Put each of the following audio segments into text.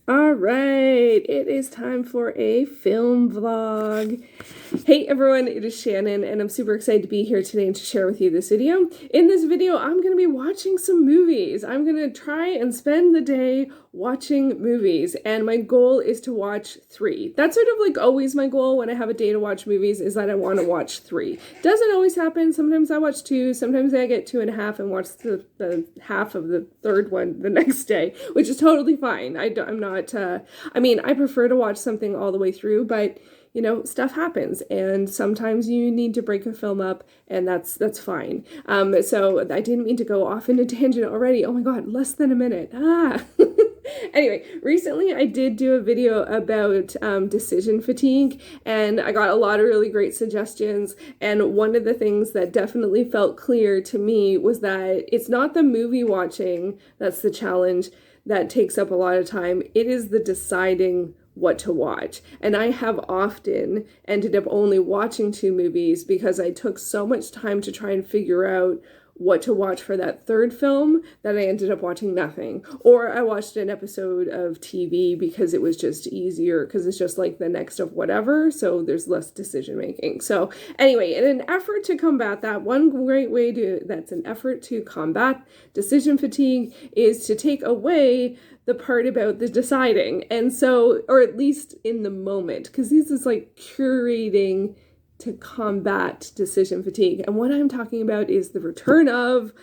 All right, it is time for a film vlog. Hey everyone, it is Shannon, and I'm super excited to be here today and to share with you this video. In this video, I'm going to be watching some movies. I'm going to try and spend the day watching movies, and my goal is to watch 3. That's sort of like always my goal when I have a day to watch movies, is that I want to watch 3. Doesn't always happen. Sometimes I watch 2, sometimes I get 2.5 and watch the half of the third one the next day, which is totally fine. I'm not, I prefer to watch something all the way through, but stuff happens, and sometimes you need to break a film up, and that's fine. So I didn't mean to go off into tangent already. Oh my god, less than a minute. Anyway, recently I did do a video about decision fatigue, and I got a lot of really great suggestions, and one of the things that definitely felt clear to me was that it's not the movie watching that's the challenge that takes up a lot of time. It is the deciding what to watch. And I have often ended up only watching 2 movies because I took so much time to try and figure out what to watch for that third film that I ended up watching nothing. Or I watched an episode of TV because it was just easier, because it's just like the next of whatever, so there's less decision making. So anyway, in an effort to combat that, one great way that's an effort to combat decision fatigue is to take away the part about the deciding. And so, or at least in the moment, because this is like curating to combat decision fatigue. And what I'm talking about is the return of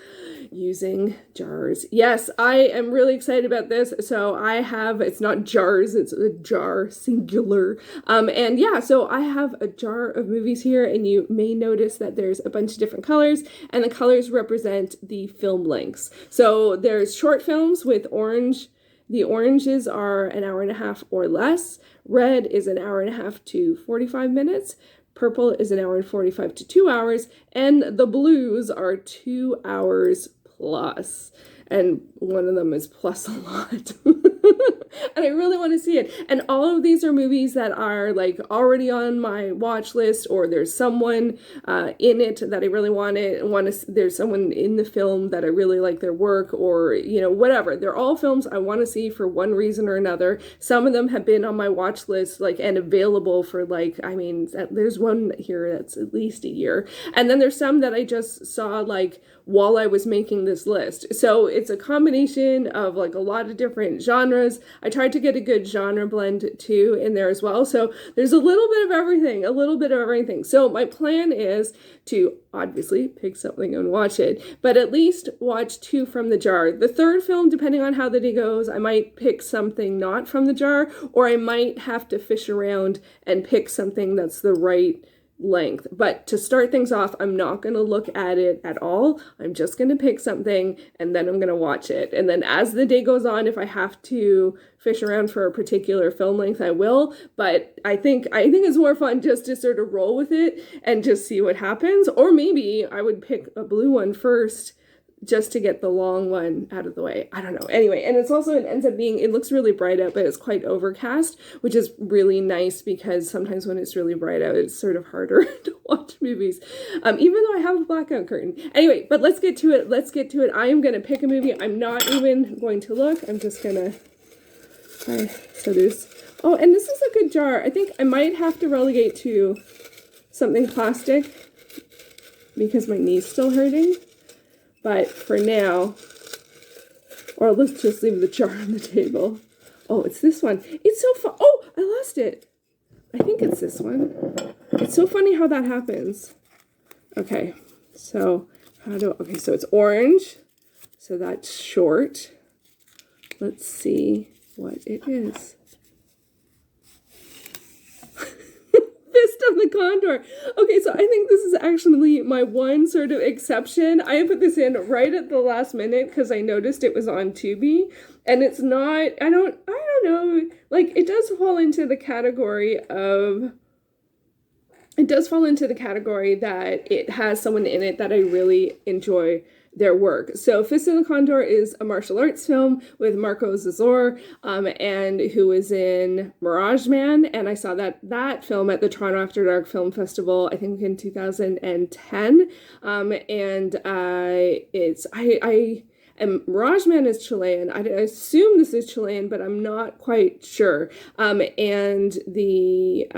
using jars. Yes, I am really excited about this. So it's not jars, it's a jar, singular. And yeah, so I have a jar of movies here, and you may notice that there's a bunch of different colors, and the colors represent the film lengths. So there's short films with orange. The oranges are an hour and a half or less. Red is an hour and a half to 45 minutes. Purple is an hour and 45 to 2 hours. And the blues are 2 hours plus. And one of them is plus a lot. And I really want to see it. And all of these are movies that are like already on my watch list, or there's someone in it that I really want to. There's someone in the film that I really like their work, or whatever. They're all films I want to see for one reason or another. Some of them have been on my watch list and available for there's one here that's at least a year, and then there's some that I just saw while I was making this list. So it's a combination of a lot of different genres. I tried to get a good genre blend too in there as well. So there's a little bit of everything. So my plan is to obviously pick something and watch it, but at least watch 2 from the jar. The third film, depending on how the day goes, I might pick something not from the jar, or I might have to fish around and pick something that's the right length. But to start things off, I'm not going to look at it at all. I'm just going to pick something, and then I'm going to watch it. And then as the day goes on, if I have to fish around for a particular film length, I will. But I think it's more fun just to sort of roll with it and just see what happens. Or maybe I would pick a blue one first, just to get the long one out of the way. I don't know. Anyway, and it looks really bright out, but it's quite overcast, which is really nice, because sometimes when it's really bright out, it's sort of harder to watch movies, even though I have a blackout curtain. Anyway, but let's get to it. I am going to pick a movie. I'm not even going to look. I'm just going to try. So and this is a good jar. I think I might have to relegate to something plastic because my knee's still hurting. But for now, or let's just leave the jar on the table. Oh, it's this one. It's so fun. Oh, I lost it. I think it's this one. It's so funny how that happens. Okay, so so it's orange. So that's short. Let's see what it is. Fist of the Condor. Okay, so I think this is actually my one sort of exception. I put this in right at the last minute because I noticed it was on Tubi, and it's not, I don't know, it does fall into the category that it has someone in it that I really enjoy their work. So Fist of the Condor is a martial arts film with Marco Zazor, and who is in Mirage Man, and I saw that film at the Toronto After Dark Film Festival, I think in 2010, and Mirage-Man is Chilean. I assume this is Chilean, but I'm not quite sure. And the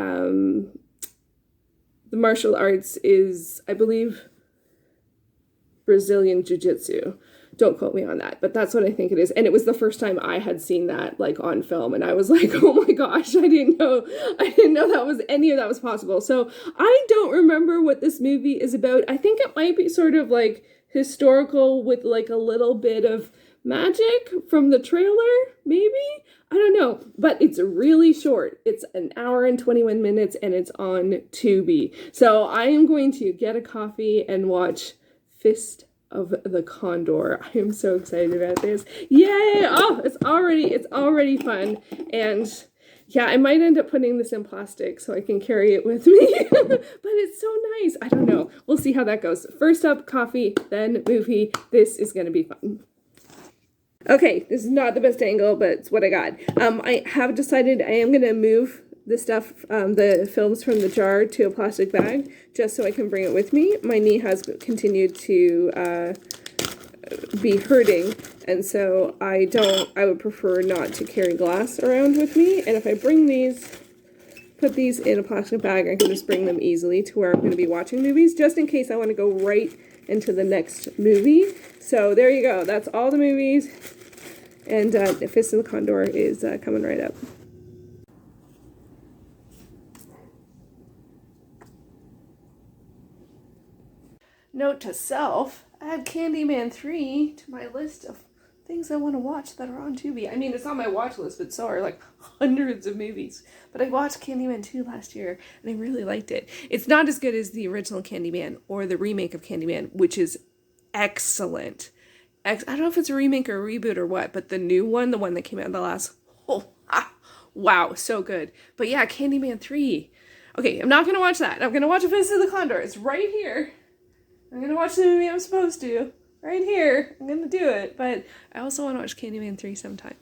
martial arts is, I believe, Brazilian Jiu-Jitsu. Don't quote me on that, but that's what I think it is. And it was the first time I had seen that like on film, and I was like, oh my gosh, I didn't know that was any of that was possible. So I don't remember what this movie is about. I think it might be sort of like historical with like a little bit of magic from the trailer, maybe? I don't know, but it's really short. It's an hour and 21 minutes, and it's on Tubi. So I am going to get a coffee and watch Fist of the Condor. I am so excited about this. Yay! Oh, it's already fun. And yeah, I might end up putting this in plastic so I can carry it with me. But it's so nice. I don't know. We'll see how that goes. First up, coffee, then movie. This is going to be fun. Okay, this is not the best angle, but it's what I got. I have decided I am going to move the stuff, the films from the jar to a plastic bag, just so I can bring it with me. My knee has continued to be hurting, and so I would prefer not to carry glass around with me. And if I bring these, put these in a plastic bag, I can just bring them easily to where I'm going to be watching movies, just in case I want to go right into the next movie. So there you go. That's all the movies. And Fist of the Condor is coming right up. Note to self, add Candyman 3 to my list of things I want to watch that are on Tubi. I mean, it's on my watch list, but so are like hundreds of movies. But I watched Candyman 2 last year, and I really liked it. It's not as good as the original Candyman or the remake of Candyman, which is excellent. I don't know if it's a remake or a reboot or what, but the new one, the one that came out in the last, wow, so good. But yeah, Candyman 3. Okay, I'm not going to watch that. I'm going to watch A Fist of the Condor. It's right here. I'm going to watch the movie I'm supposed to. Right here. I'm going to do it. But I also want to watch Candyman 3 sometime.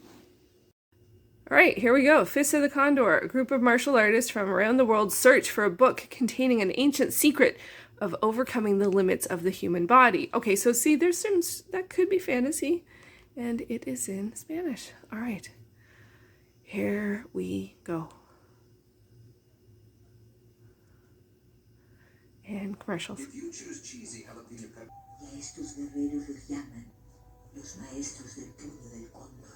All right, here we go. Fist of the Condor. A group of martial artists from around the world search for a book containing an ancient secret of overcoming the limits of the human body. Okay, so see, there's some, that could be fantasy. And it is in Spanish. All right. Here we go. And commercials. If you choose cheesy jalapeno pepper. Y a estos guerreros los llaman los maestros del puño del cóndor.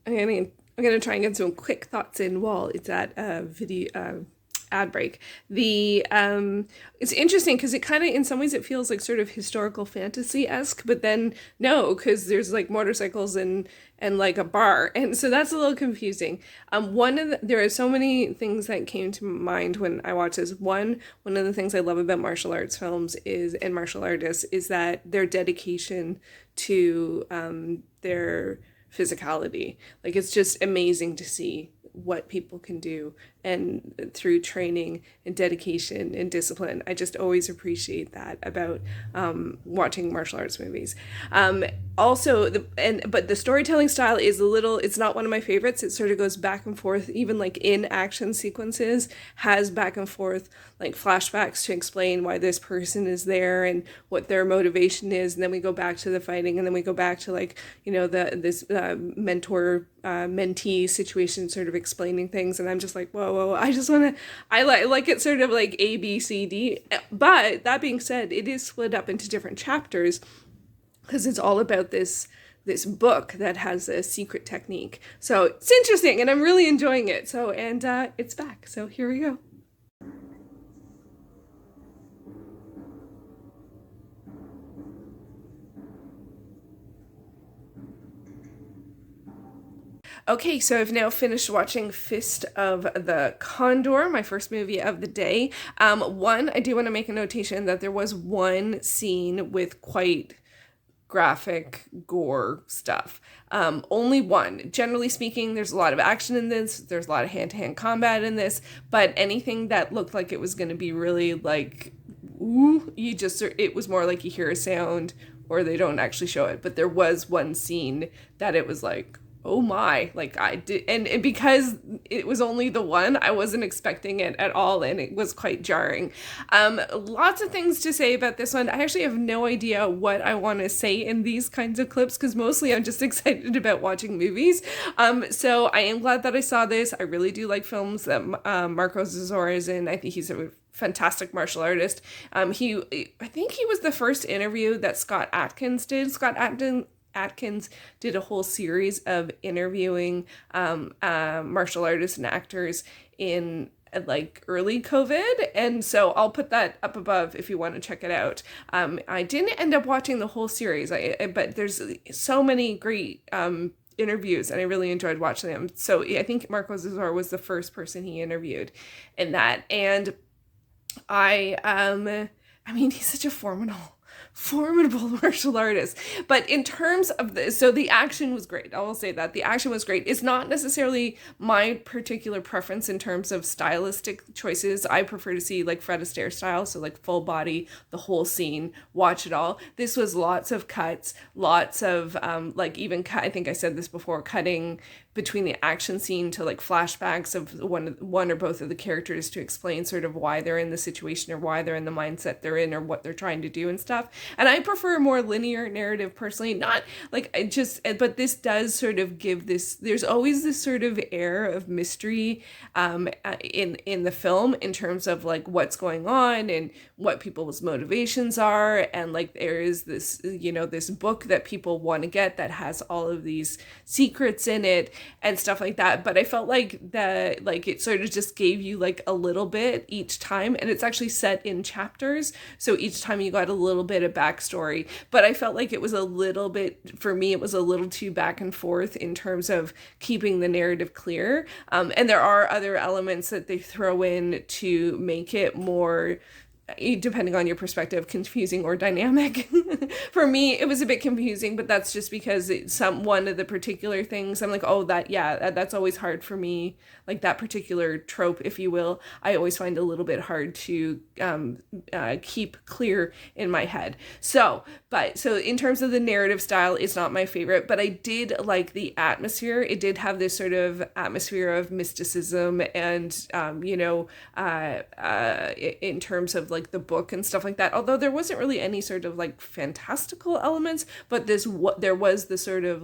I'm gonna try and get some quick thoughts in while it's at video ad break. It's interesting because it kind of, in some ways, it feels like sort of historical fantasy-esque, but then no, because there's like motorcycles and like a bar, and so that's a little confusing. There are so many things that came to mind when I watched this. One of the things I love about martial arts films and martial artists is that their dedication to their physicality. Like, it's just amazing to see what people can do, and through training and dedication and discipline. I just always appreciate that about watching martial arts movies. But the storytelling style is it's not one of my favorites. It sort of goes back and forth, even like in action sequences, has back and forth like flashbacks to explain why this person is there and what their motivation is, and then we go back to the fighting, and then we go back to like, you know, this mentor mentee situation, sort of explaining things, and I'm just like, whoa, I like it sort of like A, B, C, D. But that being said, it is split up into different chapters because it's all about this book that has a secret technique. So it's interesting, and I'm really enjoying it. So, and it's back. So here we go. Okay, so I've now finished watching Fist of the Condor, my first movie of the day. I do want to make a notation that there was one scene with quite graphic gore stuff. Only one. Generally speaking, there's a lot of action in this. There's a lot of hand-to-hand combat in this, but anything that looked like it was going to be really like, ooh, it was more like you hear a sound or they don't actually show it. But there was one scene that it was like, oh my, like I did, and because it was only the one, I wasn't expecting it at all, and it was quite jarring. Lots of things to say about this one. I actually have no idea what I want to say in these kinds of clips, because mostly I'm just excited about watching movies. So I am glad that I saw this. I really do like films that Marco Zazora is in. I think he's a fantastic martial artist. I think he was the first interview that Scott Adkins did. Atkins did a whole series of interviewing martial artists and actors in like early COVID, and so I'll put that up above if you want to check it out. I didn't end up watching the whole series, but there's so many great interviews, and I really enjoyed watching them. So I think Marco Zazor was the first person he interviewed in that, and I mean, he's such a formidable martial artist. But in terms of this, so the action was great. I will say that the action was great. It's not necessarily my particular preference in terms of stylistic choices. I prefer to see like Fred Astaire style, so like full body, the whole scene, watch it all. This was lots of cuts, lots of like even I think I said this before, cutting between the action scene to like flashbacks of one or both of the characters to explain sort of why they're in the situation or why they're in the mindset they're in or what they're trying to do and stuff. And I prefer a more linear narrative personally, not like but this does sort of give this, there's always this sort of air of mystery in the film in terms of like what's going on and what people's motivations are. And like there is this, this book that people want to get that has all of these secrets in it and stuff like that. But I felt like it sort of just gave you like a little bit each time, and it's actually set in chapters, so each time you got a little bit of backstory. But I felt like it was a little bit, for me, it was a little too back and forth in terms of keeping the narrative clear. And there are other elements that they throw in to make it more, depending on your perspective, confusing or dynamic. For me, it was a bit confusing, but that's just because one of the particular things I'm like, oh, that's always hard for me. Like that particular trope, if you will, I always find a little bit hard to keep clear in my head. So in terms of the narrative style, it's not my favorite, but I did like the atmosphere. It did have this sort of atmosphere of mysticism and, in terms of like the book and stuff like that, although there wasn't really any sort of like fantastical elements, but there was the sort of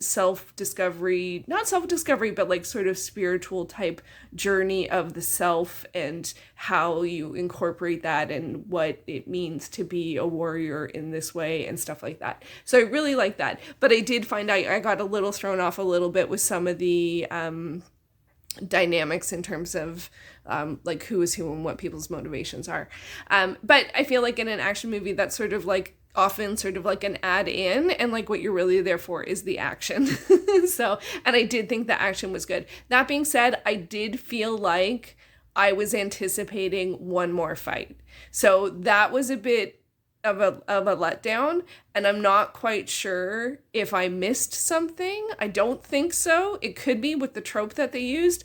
self-discovery, not self-discovery, but like sort of spiritual type journey of the self and how you incorporate that and what it means to be a warrior in this way and stuff like that. So I really like that, but I did find I got a little thrown off a little bit with some of the dynamics in terms of like who is who and what people's motivations are. But I feel like in an action movie, that's sort of like often sort of like an add-in, and like what you're really there for is the action. So, and I did think the action was good. That being said, I did feel like I was anticipating one more fight. So that was a bit of a letdown, and I'm not quite sure if I missed something. I don't think so. It could be with the trope that they used,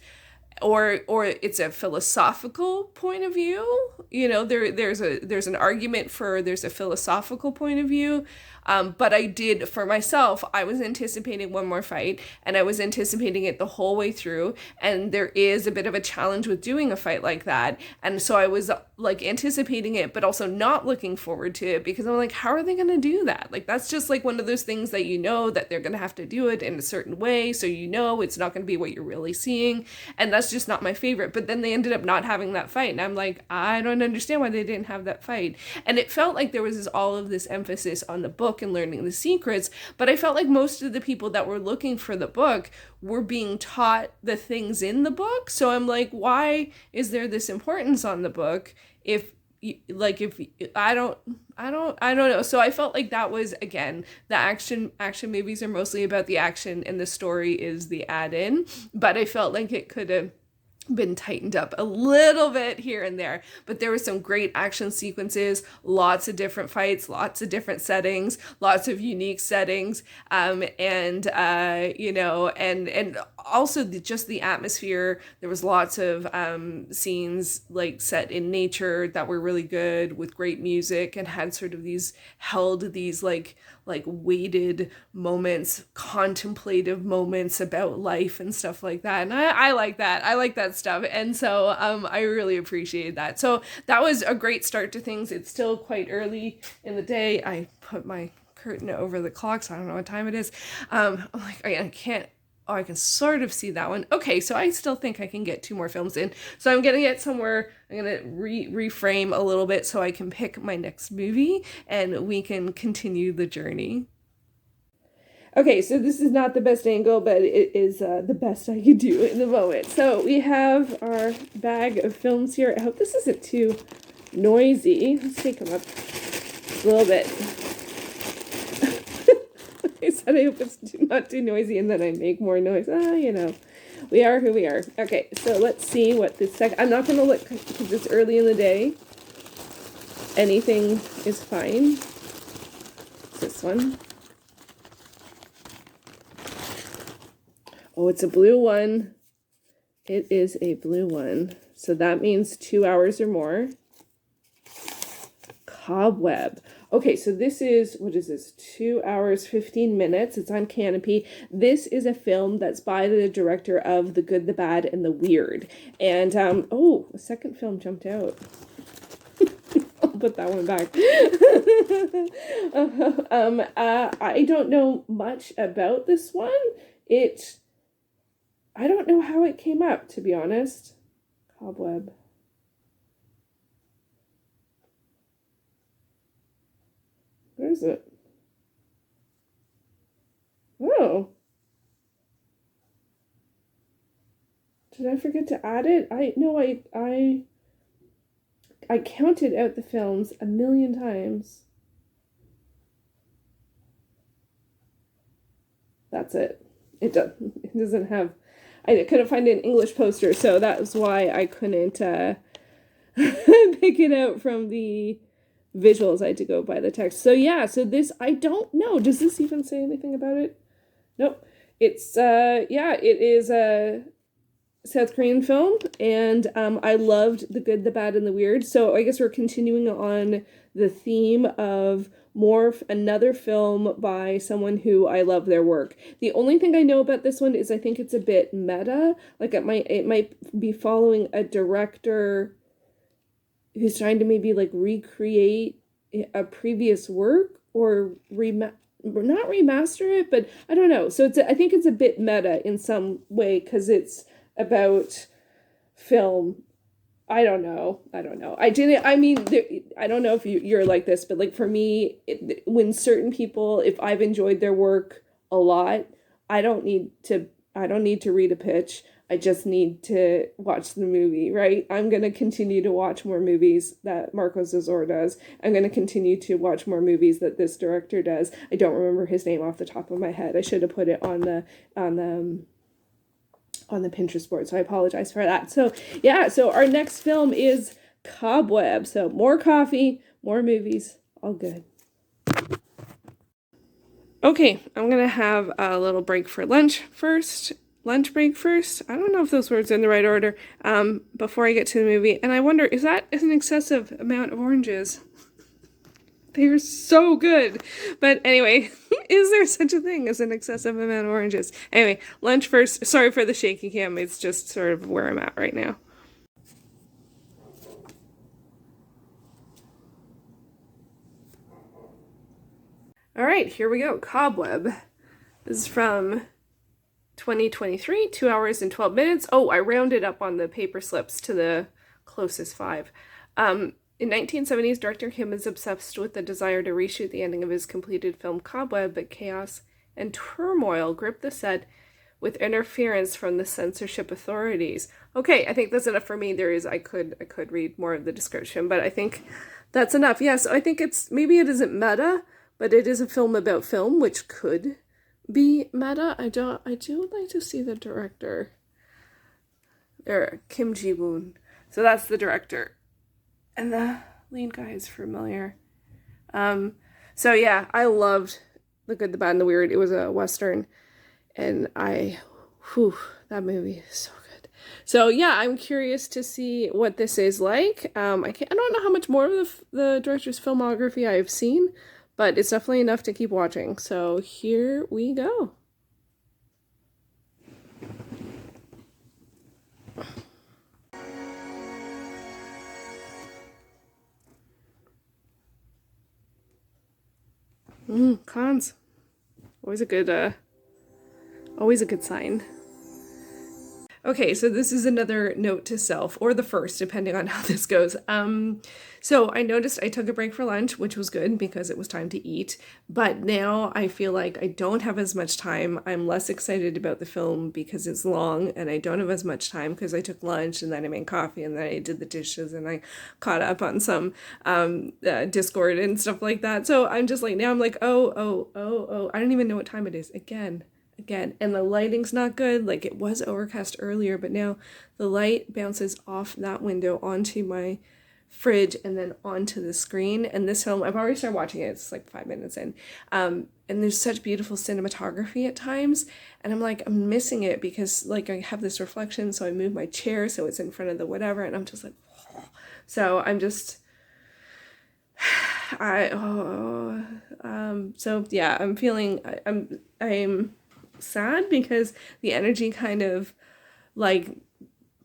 or it's a philosophical point of view. There's an argument for there's a philosophical point of view. But I did, for myself, I was anticipating one more fight, and I was anticipating it the whole way through. And there is a bit of a challenge with doing a fight like that. And so I was like anticipating it, but also not looking forward to it, because I'm like, how are they going to do that? Like, that's just like one of those things that that they're going to have to do it in a certain way. So it's not going to be what you're really seeing. And that's just not my favorite. But then they ended up not having that fight. And I'm like, I don't understand why they didn't have that fight. And it felt like there was all of this emphasis on the book and learning the secrets, but I felt like most of the people that were looking for the book were being taught the things in the book. So I'm like, why is there this importance on the book if I don't know. So I felt like that was, again, the action movies are mostly about the action and the story is the add-in, but I felt like it could have been tightened up a little bit here and there. But there were some great action sequences, lots of different fights, lots of different settings, lots of unique settings, and also just the atmosphere. There was lots of scenes like set in nature that were really good with great music, and had sort of these like weighted moments, contemplative moments about life and stuff like that. And I like that. I like that stuff. And so I really appreciate that. So that was a great start to things. It's still quite early in the day. I put my curtain over the clock, so I don't know what time it is. I'm like, I can't. Oh, I can sort of see that one. Okay, so I still think I can get 2 more films in. So I'm gonna get somewhere. I'm gonna reframe a little bit so I can pick my next movie and we can continue the journey. Okay, so this is not the best angle, but it is the best I could do in the moment. So we have our bag of films here. I hope this isn't too noisy. Let's take them up a little bit. I said I hope it's not too noisy, and then I make more noise. You know, we are who we are. Okay, so let's see what this I'm not going to look because it's early in the day. Anything is fine. This one. Oh, it's a blue one. It is a blue one. So that means 2 hours or more. Cobweb. Okay, so this is, what is this? 2 hours, 15 minutes. It's on Canopy. This is a film that's by the director of The Good, the Bad, and the Weird. And, oh, a second film jumped out. I'll put that one back. I don't know much about this one. I don't know how it came up, to be honest. Cobweb. Where is it? Oh. Did I forget to add it? I counted out the films 1,000,000 times. That's it. It doesn't have, I couldn't find an English poster, so that was why I couldn't pick it out from the visuals. I had to go by the text. So yeah, so this, I don't know. Does this even say anything about it? Nope. It's, yeah, it is a South Korean film, and I loved The Good, the Bad, and the Weird. So I guess we're continuing on the theme of another film by someone who I love their work. The only thing I know about this one is I think it's a bit meta. Like it might be following a director who's trying to maybe like recreate a previous work or not remaster it, but I don't know. So I think it's a bit meta in some way because it's about film. I don't know. I don't know if you're like this, but like for me, when certain people, if I've enjoyed their work a lot, I don't need to read a pitch. I just need to watch the movie, right? I'm going to continue to watch more movies that Marcos Zazor does. I'm going to continue to watch more movies that this director does. I don't remember his name off the top of my head. I should have put it on the Pinterest board, so I apologize for that. So yeah, so our next film is Cobweb. So more coffee, more movies, all good. Okay, I'm gonna have a little break for lunch break first. I don't know if those words are in the right order, before I get to the movie. And I wonder, is that an excessive amount of oranges? They're so good. But anyway, is there such a thing as an excessive amount of oranges? Anyway, lunch first. Sorry for the shaky cam. It's just sort of where I'm at right now. All right, here we go. Cobweb. This is from 2023, 2 hours and 12 minutes. Oh, I rounded up on the paper slips to the closest 5. In 1970s, director Kim is obsessed with the desire to reshoot the ending of his completed film Cobweb, but chaos and turmoil grip the set with interference from the censorship authorities. Okay, I think that's enough for me. I could read more of the description, but I think that's enough. Yes, I think maybe it isn't meta, but it is a film about film, which could be meta. I do like to see the director. There, Kim Ji-woon. So that's the director. And the lead guy is familiar. So yeah, I loved The Good, the Bad, and the Weird. It was a Western, and I Whew, that movie is so good. So yeah, I'm curious to see what this is like. I don't know how much more of the director's filmography I've seen, but it's definitely enough to keep watching. So here we go. Cons. Always a good sign. Okay, so this is another note to self, or the first, depending on how this goes. So I noticed I took a break for lunch, which was good because it was time to eat. But now I feel like I don't have as much time. I'm less excited about the film because it's long, and I don't have as much time because I took lunch and then I made coffee and then I did the dishes and I caught up on some Discord and stuff like that. So I'm just like, now I'm like, oh, I don't even know what time it is again, and the lighting's not good. Like, it was overcast earlier, but now the light bounces off that window onto my fridge and then onto the screen. And this film, I've already started watching it, it's like 5 minutes in, and there's such beautiful cinematography at times, and I'm like, I'm missing it because like I have this reflection, so I move my chair so it's in front of the whatever, and I'm just like, oh. So I'm just so yeah, I'm feeling I'm sad because the energy kind of like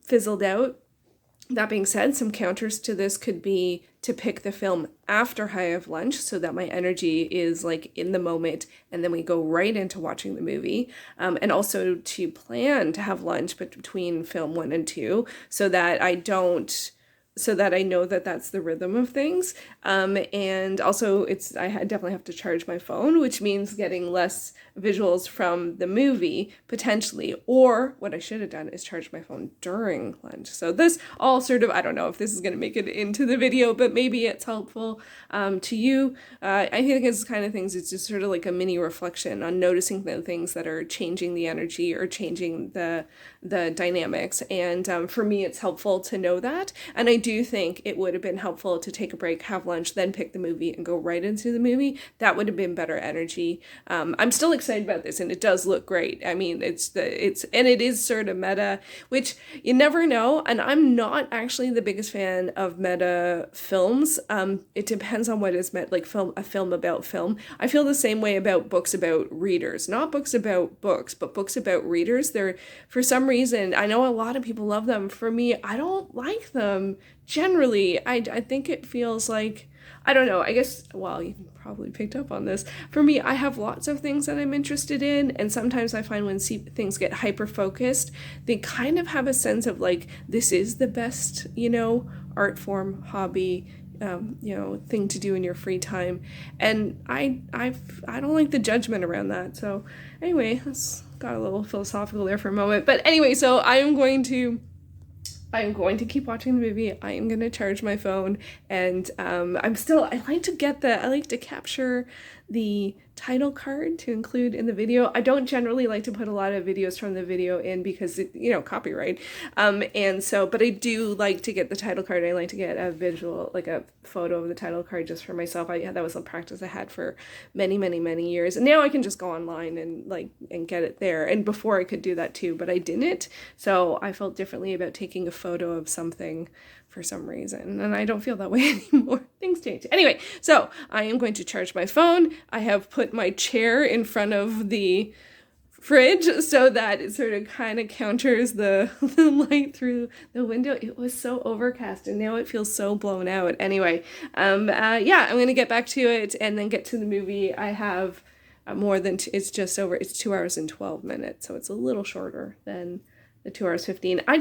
fizzled out. That being said, some counters to this could be to pick the film after I have lunch so that my energy is like in the moment and then we go right into watching the movie. And also to plan to have lunch between film 1 and 2 so that I know that that's the rhythm of things. And also definitely have to charge my phone, which means getting less visuals from the movie potentially, or what I should have done is charge my phone during lunch. So this all sort of, I don't know if this is going to make it into the video, but maybe it's helpful to you. I think it's kind of things, it's just sort of like a mini reflection on noticing the things that are changing the energy or changing the dynamics. And for me, it's helpful to know that. And I do think it would have been helpful to take a break, have lunch, then pick the movie and go right into the movie. That would have been better energy. I'm still excited about this, and it does look great. I mean, it is sort of meta, which you never know. And I'm not actually the biggest fan of meta films. It depends on what is meant, like a film about film. I feel the same way about books about readers, not books about books, but books about readers. They're, for some reason, I know a lot of people love them. For me, I don't like them. Generally, I think it feels like, I don't know, I guess, well, you probably picked up on this. For me, I have lots of things that I'm interested in, and sometimes I find when things get hyper-focused, they kind of have a sense of like, this is the best, art form, hobby, thing to do in your free time. And I don't like the judgment around that. So anyway, that's got a little philosophical there for a moment. But anyway, so I'm going to keep watching the movie. I am going to charge my phone, and I like to capture the title card to include in the video. I don't generally like to put a lot of videos from the video in because copyright. And so, but I do like to get the title card. I like to get a visual, like a photo of the title card just for myself. That was a practice I had for many, many, many years. And now I can just go online and get it there. And before I could do that too, but I didn't. So I felt differently about taking a photo of something for some reason, and I don't feel that way anymore. Things change. Anyway, so I am going to charge my phone. I have put my chair in front of the fridge so that it sort of kind of counters the light through the window. It was so overcast and now it feels so blown out. Anyway, I'm going to get back to it and then get to the movie. I have it's 2 hours and 12 minutes, so it's a little shorter than the 2 hours 15. I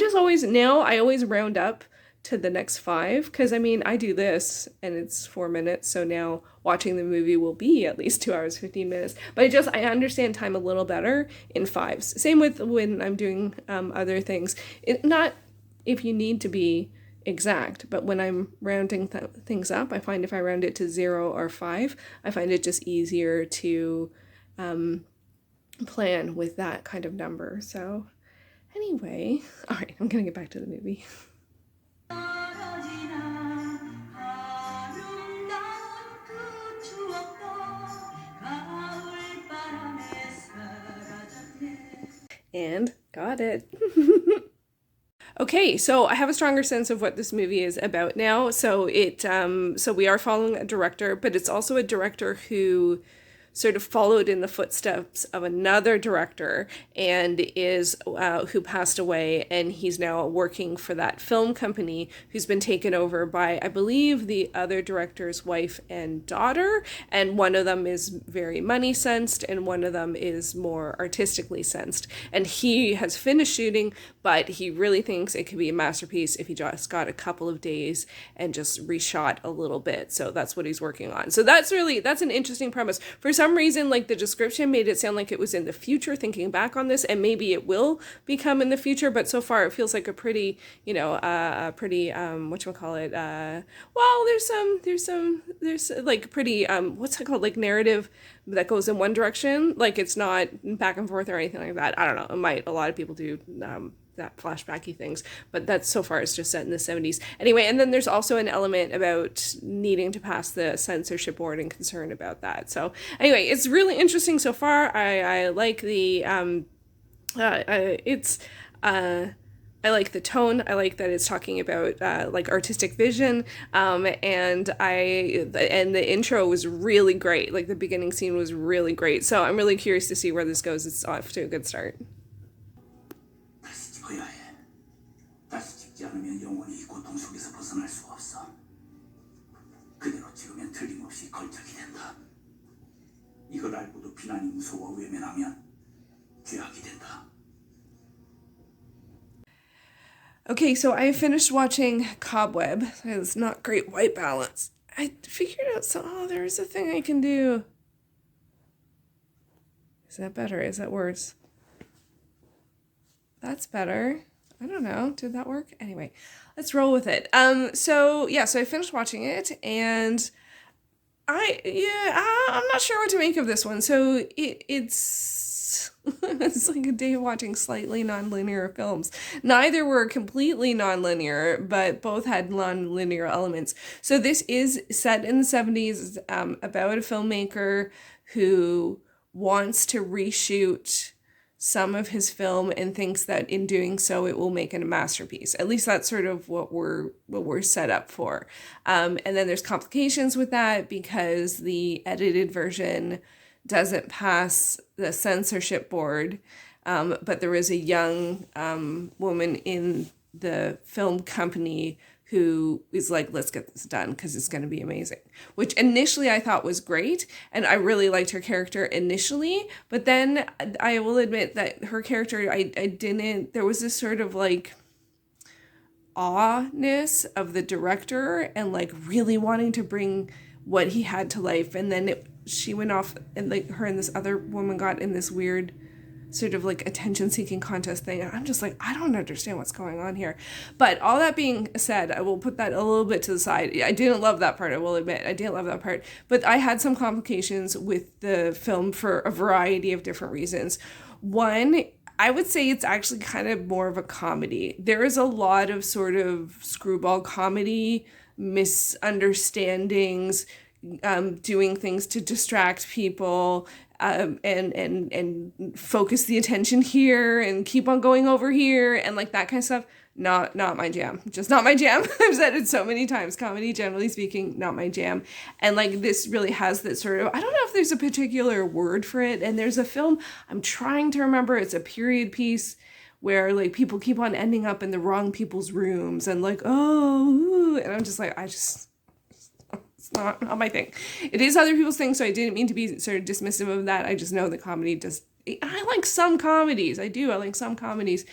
always round up to the next 5, because I mean, I do this and it's 4 minutes, so now watching the movie will be at least 2 hours 15 minutes. But I understand time a little better in 5s. Same with when I'm doing other things. Not if you need to be exact, but when I'm rounding things up, I find if I round it to 0 or 5, I find it just easier to plan with that kind of number. So anyway, all right, I'm gonna get back to the movie. And Got it. Okay, so I have a stronger sense of what this movie is about now. So we are following a director, but it's also a director who sort of followed in the footsteps of another director and is who passed away, and he's now working for that film company who's been taken over by, I believe, the other director's wife and daughter, and one of them is very money sensed and one of them is more artistically sensed, and he has finished shooting, but he really thinks it could be a masterpiece if he just got a couple of days and just reshot a little bit. So that's what he's working on. So that's an interesting premise. For some reason, like, the description made it sound like it was in the future, thinking back on this, and maybe it will become in the future, but so far it feels like a pretty, whatchamacallit, well, there's like pretty, what's it called, like, narrative that goes in one direction, like it's not back and forth or anything like that. I don't know, a lot of people do, that flashbacky things, but that's, so far, it's just set in the 70s. Anyway, and then there's also an element about needing to pass the censorship board and concern about that. So anyway, it's really interesting so far. I like the, I like the tone. I like that it's talking about like artistic vision, and the intro was really great. Like, the beginning scene was really great. So I'm really curious to see where this goes. It's off to a good start. 다시 찍지 않으면 영원히 이 고통 속에서 벗어날 수 없어. 그대로 찍으면 틀림없이 걸작이 된다. 이걸 알고도 비난이 무서워 외면하면 죄악이 된다. Okay, so I finished watching Cobweb. It's not great white balance. I figured out there's a thing I can do. Is that better? Is that worse? That's better. I don't know. Did that work? Anyway, let's roll with it. So I finished watching it, and I'm not sure what to make of this one. So it's it's like a day of watching slightly non-linear films. Neither were completely non-linear, but both had non-linear elements. So this is set in the 70s, about a filmmaker who wants to reshoot some of his film and thinks that in doing so it will make it a masterpiece. At least that's sort of what we're set up for. And then there's complications with that because the edited version doesn't pass the censorship board, but there is a young woman in the film company who is like, let's get this done because it's going to be amazing, which initially I thought was great. And I really liked her character initially, but then I will admit that her character, there was this sort of like awe-ness of the director and like really wanting to bring what he had to life. And then she went off and like her and this other woman got in this weird sort of like attention-seeking contest thing. And I'm just like, I don't understand what's going on here. But all that being said, I will put that a little bit to the side. I didn't love that part, I will admit. I didn't love that part. But I had some complications with the film for a variety of different reasons. One, I would say it's actually kind of more of a comedy. There is a lot of sort of screwball comedy, misunderstandings, doing things to distract people, and focus the attention here and keep on going over here and like that kind of stuff. Not my jam. Just not my jam. I've said it so many times. Comedy, generally speaking, not my jam. And like this really has that sort of, I don't know if there's a particular word for it. And there's a film, I'm trying to remember, it's a period piece where like people keep on ending up in the wrong people's rooms and like, oh, and I'm just like, it's not my thing. It is other people's thing, so I didn't mean to be sort of dismissive of that. I just know the comedy I like some comedies. I like some comedies.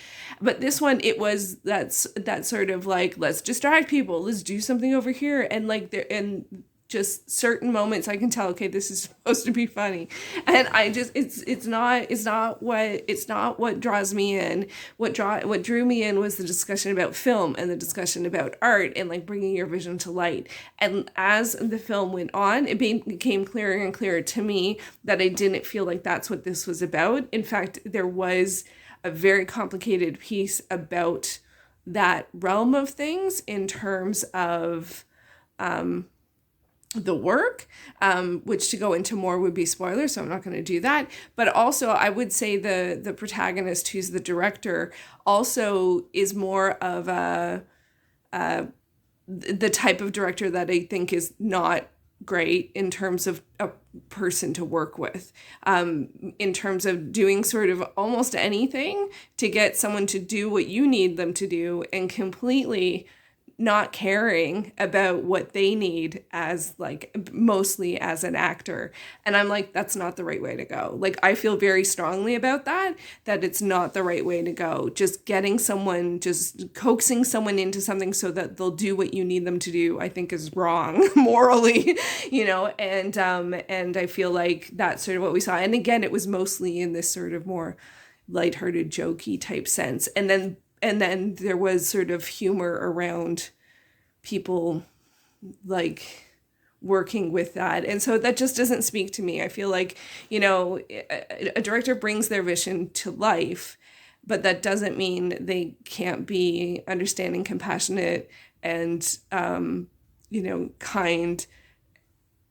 But this one, it was that sort of like, let's distract people. Let's do something over here. And like and just certain moments I can tell, okay, this is supposed to be funny. And I just, it's not what draws me in. What drew me in was the discussion about film and the discussion about art and like bringing your vision to light. And as the film went on, it became clearer and clearer to me that I didn't feel like that's what this was about. In fact, there was a very complicated piece about that realm of things in terms of, the work, which to go into more would be spoiler, so I'm not going to do that. But also, I would say the protagonist, who's the director, also is more of the type of director that I think is not great in terms of a person to work with, in terms of doing sort of almost anything to get someone to do what you need them to do, and completely not caring about what they need as like mostly as an actor. And I'm like, that's not the right way to go. Like, I feel very strongly about that it's not the right way to go. Just getting someone, just coaxing someone into something so that they'll do what you need them to do, I think is wrong morally, and I feel like that's sort of what we saw. And again, it was mostly in this sort of more lighthearted, jokey type sense. And then there was sort of humor around people like working with that. And so that just doesn't speak to me. I feel like, a director brings their vision to life, but that doesn't mean they can't be understanding, compassionate, and, kind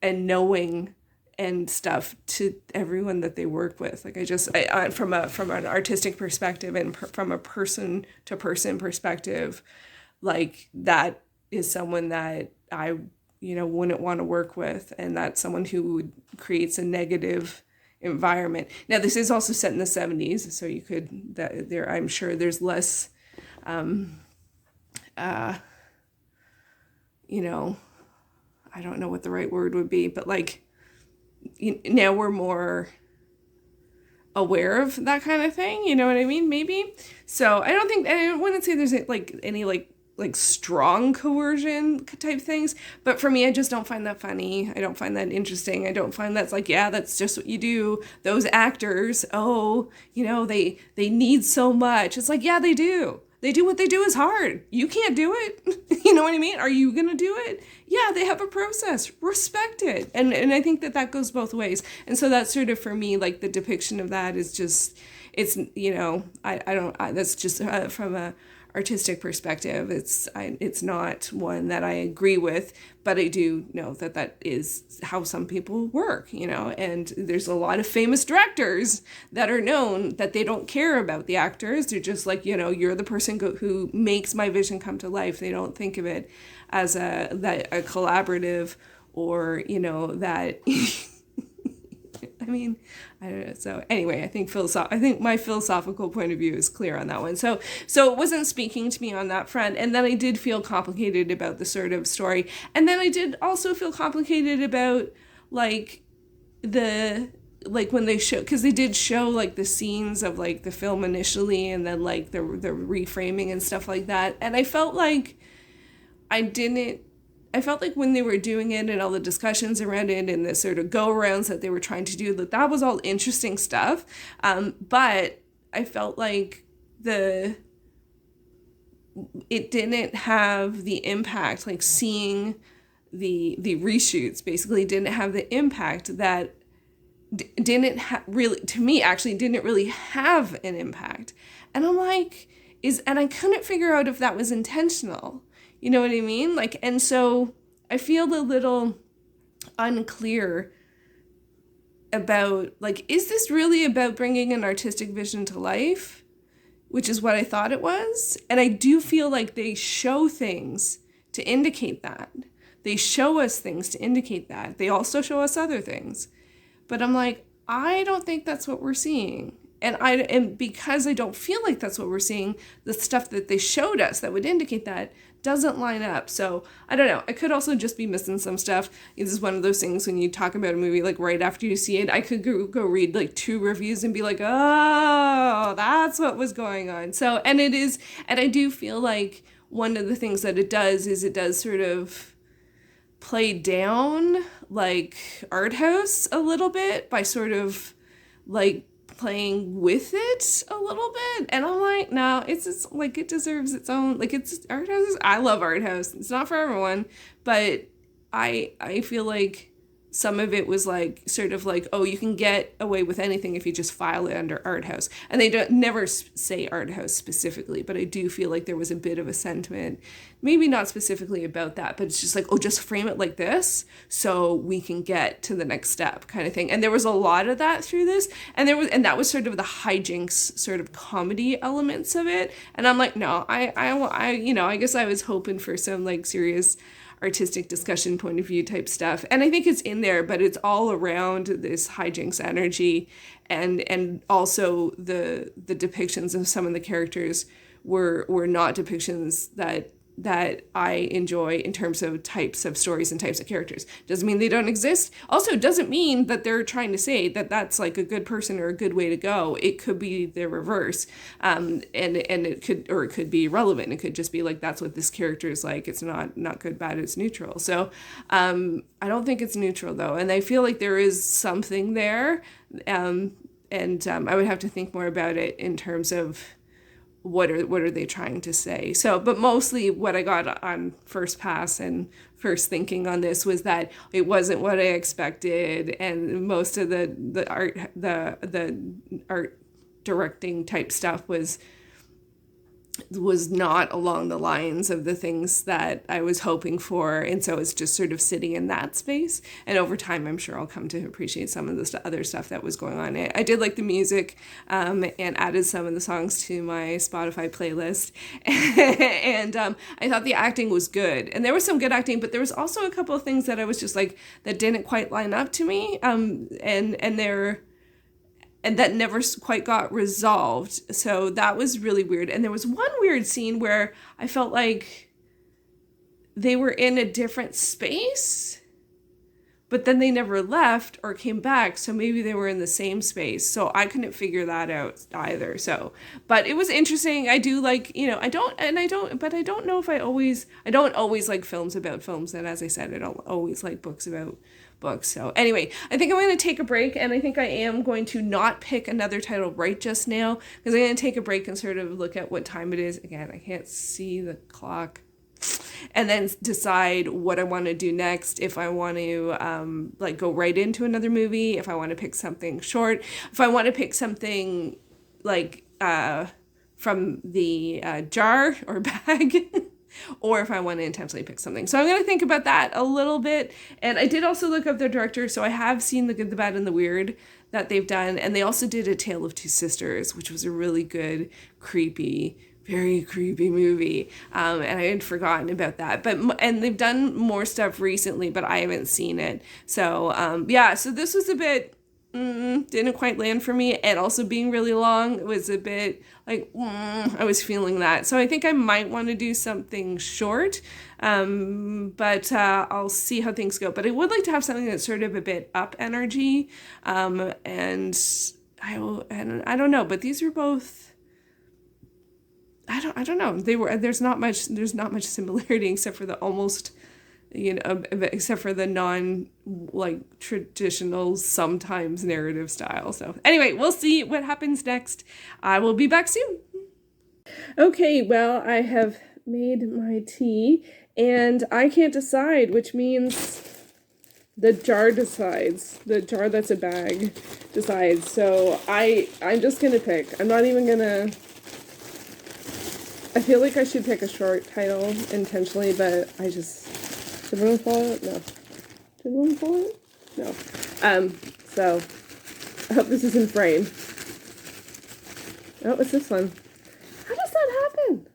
and knowing and stuff to everyone that they work with. Like, from an artistic perspective and from a person to person perspective, like, that is someone that I, wouldn't want to work with. And that's someone who creates a negative environment. Now, this is also set in the 70s, so I'm sure there's less, I don't know what the right word would be, but like, now we're more aware of that kind of thing, you know what I mean? Maybe. So I wouldn't say there's like any like strong coercion type things, but for me, I just don't find that funny. I don't find that interesting. I don't find that's like, yeah, that's just what you do. Those actors, they need so much. It's like, yeah, they do. They do what they do is hard. You can't do it. You know what I mean? Are you going to do it? Yeah, they have a process. Respect it. And I think that goes both ways. And so that's sort of, for me, like, the depiction of that is just, it's, that's just from a artistic perspective, it's not one that I agree with, but I do know that is how some people work, and there's a lot of famous directors that are known that they don't care about the actors. They're just like, you're the person who makes my vision come to life. They don't think of it as a collaborative, or, that I mean, I don't know. So anyway, I think my philosophical point of view is clear on that one. So it wasn't speaking to me on that front. And then I did feel complicated about the sort of story. And then I did also feel complicated about like when they show, because they did show like the scenes of like the film initially, and then like the reframing and stuff like that. And I felt like when they were doing it and all the discussions around it and the sort of go-arounds that they were trying to do, that was all interesting stuff. But I felt like it didn't have the impact, like seeing the reshoots basically didn't have the impact that didn't really have an impact. And I'm like, and I couldn't figure out if that was intentional. You know what I mean? Like, and so I feel a little unclear about, like, is this really about bringing an artistic vision to life? Which is what I thought it was. And I do feel like they show things to indicate that. They show us things to indicate that. They also show us other things. But I'm like, I don't think that's what we're seeing. And because I don't feel like that's what we're seeing, the stuff that they showed us that would indicate that doesn't line up. So I don't know. I could also just be missing some stuff. This is one of those things when you talk about a movie, like right after you see it, I could go read like 2 reviews and be like, oh, that's what was going on. So, and I do feel like one of the things that it does is it does sort of play down like art house a little bit by sort of like playing with it a little bit. And I'm like, no, it's like, it deserves its own, like, it's art house. I love art house. It's not for everyone, but I feel like some of it was like sort of like, oh, you can get away with anything if you just file it under art house. And they don't never say art house specifically, but I do feel like there was a bit of a sentiment, maybe not specifically about that, but it's just like, oh, just frame it like this so we can get to the next step kind of thing. And there was a lot of that through this, and that was sort of the hijinks sort of comedy elements of it. And I'm like, no, I you know, I guess I was hoping for some like serious artistic discussion point of view type stuff, and I think it's in there, but it's all around this hijinks energy, and also the depictions of some of the characters were not depictions that I enjoy in terms of types of stories and types of characters. Doesn't mean they don't exist. Also doesn't mean that they're trying to say that that's like a good person or a good way to go. It could be the reverse. And it could be irrelevant. It could just be like, that's what this character is like. It's not good, bad, it's neutral. So I don't think it's neutral though. And I feel like there is something there. And I would have to think more about it in terms of what are they trying to say. So, but mostly what I got on first pass and first thinking on this was that it wasn't what I expected, and most of the art directing type stuff was not along the lines of the things that I was hoping for, and so it's just sort of sitting in that space. And over time, I'm sure I'll come to appreciate some of the other stuff that was going on. I did like the music, and added some of the songs to my Spotify playlist, and I thought the acting was good, and there was some good acting, but there was also a couple of things that I was just like, that didn't quite line up to me, and that never quite got resolved. So that was really weird. And there was one weird scene where I felt like they were in a different space, but then they never left or came back. So maybe they were in the same space. So I couldn't figure that out either. So, but it was interesting. I do like, you know, I don't know if I don't always like films about films. And as I said, I don't always like books about books. So anyway, I think I'm going to take a break, and I think I am going to not pick another title right just now, because I'm going to take a break and sort of look at what time it is. Again, I can't see the clock. And then decide what I want to do next. If I want to like go right into another movie, if I want to pick something short, if I want to pick something like from the jar or bag, or if I want to intentionally pick something. So I'm going to think about that a little bit. And I did also look up their director, so I have seen The Good, the Bad, and the Weird that they've done. And they also did A Tale of Two Sisters, which was a really good, creepy, very creepy movie. And I had forgotten about that. And they've done more stuff recently, but I haven't seen it. So yeah, so this was a bit... didn't quite land for me, and also being really long was a bit like I was feeling that. So I think I might want to do something short, but I'll see how things go. But I would like to have something that's sort of a bit up energy, and I don't know. But these were both. I don't know. There's not much similarity except for the almost, you know, except for the non like traditional sometimes narrative style. So anyway, we'll see what happens next. I will be back soon. Okay, well, I have made my tea and I can't decide, which means the jar decides. The jar that's a bag decides. So I'm just gonna pick. I'm not even gonna... I feel like I should pick a short title intentionally, but I just... Did everyone follow it? No. Did everyone follow it? No. So, I hope this is in frame. Oh, it's this one. How does that happen?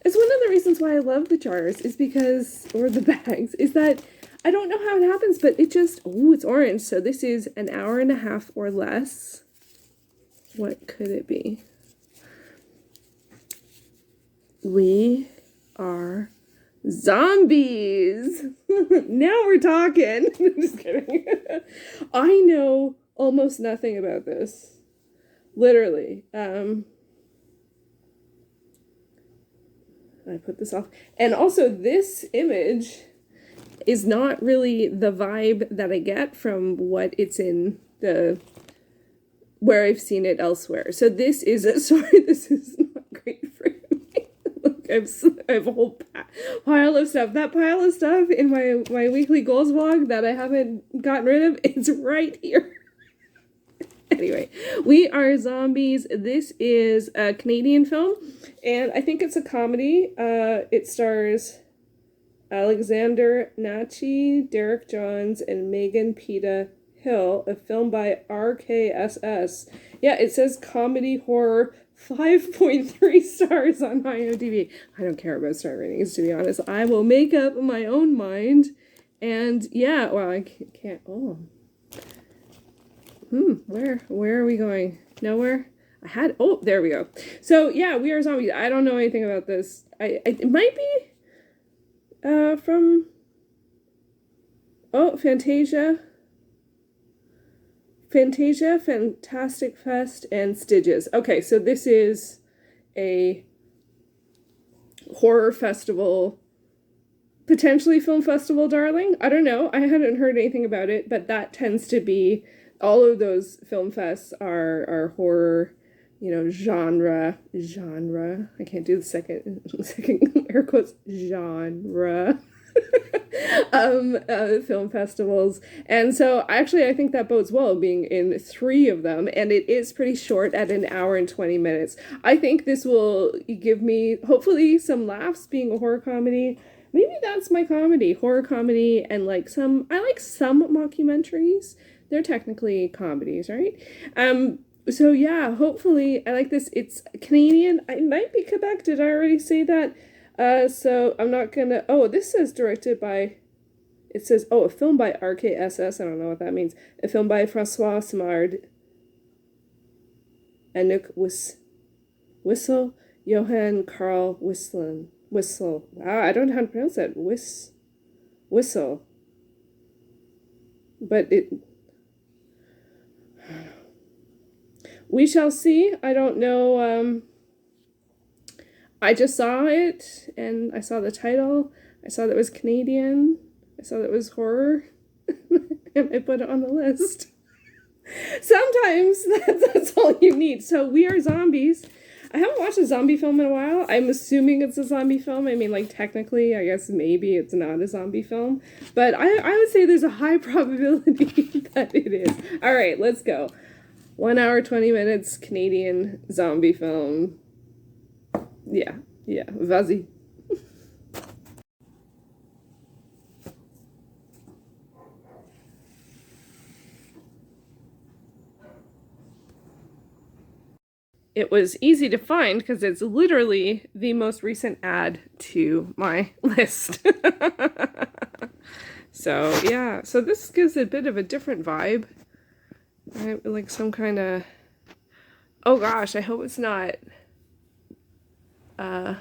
It's one of the reasons why I love the jars, is because, or the bags, is that I don't know how it happens, but it just, ooh, it's orange. So this is an hour and a half or less. What could it be? We are zombies. Now we're talking. Just kidding. I know almost nothing about this. Literally. I put this off. And also this image is not really the vibe that I get from what it's in the, where I've seen it elsewhere. So this is this is not great for me. Look I have a whole pile of stuff. That pile of stuff in my weekly goals vlog that I haven't gotten rid of, it's right here. Anyway, We Are Zombies. This is a Canadian film, and I think it's a comedy. It stars Alexander Natchi, Derek Johns, and Megan Peta Hill, a film by RKSS. Yeah, it says comedy horror, 5.3 stars on IMDb. I don't care about star ratings, to be honest. I will make up my own mind. And yeah, well, I can't. Oh. Where are we going? Nowhere? Oh, there we go. So yeah, We Are Zombies. I don't know anything about this. It might be from Fantasia, Fantastic Fest, and Stitches. Okay, so this is a horror festival, potentially film festival darling. I don't know. I hadn't heard anything about it, but that tends to be, all of those film fests are horror, genre. I can't do the second air quotes, genre. Film festivals. And so actually I think that bodes well, being in 3 of them, and it is pretty short at 1 hour and 20 minutes. I think this will give me hopefully some laughs, being a horror comedy. Maybe that's my comedy, horror comedy, and I like some mockumentaries. They're technically comedies, right? So yeah, hopefully I like this. It's Canadian. It might be Quebec. Did I already say that? So I'm not gonna, this says directed by, it says, a film by RKSS, I don't know what that means. A film by Francois Simard, Anouk Whistle, Johann Carl Whistle. Wow, I don't know how to pronounce that. Whistle. But we shall see. I don't know, I just saw it, and I saw the title. I saw that it was Canadian. I saw that it was horror. And I put it on the list. Sometimes that's all you need. So We Are Zombies. I haven't watched a zombie film in a while. I'm assuming it's a zombie film. I mean, technically, I guess maybe it's not a zombie film. But I would say there's a high probability that it is. All right, let's go. 1 hour, 20 minutes, Canadian zombie film. Yeah, vas-y. It was easy to find because it's literally the most recent add to my list. So yeah, so this gives a bit of a different vibe. Right? Like some kind of, oh gosh, I hope it's not, that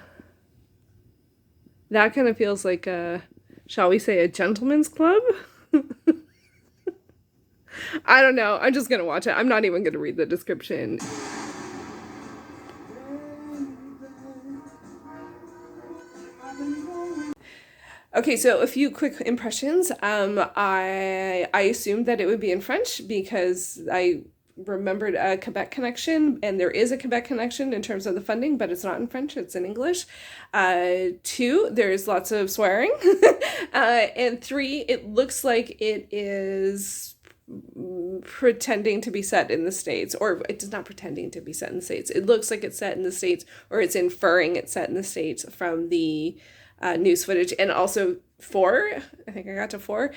kind of feels like a, shall we say, a gentleman's club? I don't know. I'm just gonna watch it. I'm not even gonna read the description. Okay, so a few quick impressions. I assumed that it would be in French because I remembered a Quebec connection, and there is a Quebec connection in terms of the funding, but it's not in French, it's in English. 2, there's lots of swearing. And 3, it looks like it is pretending to be set in the States, or it is not pretending to be set in the States. It looks like it's set in the States, or it's inferring it's set in the States from the news footage. And also 4, I think I got to 4.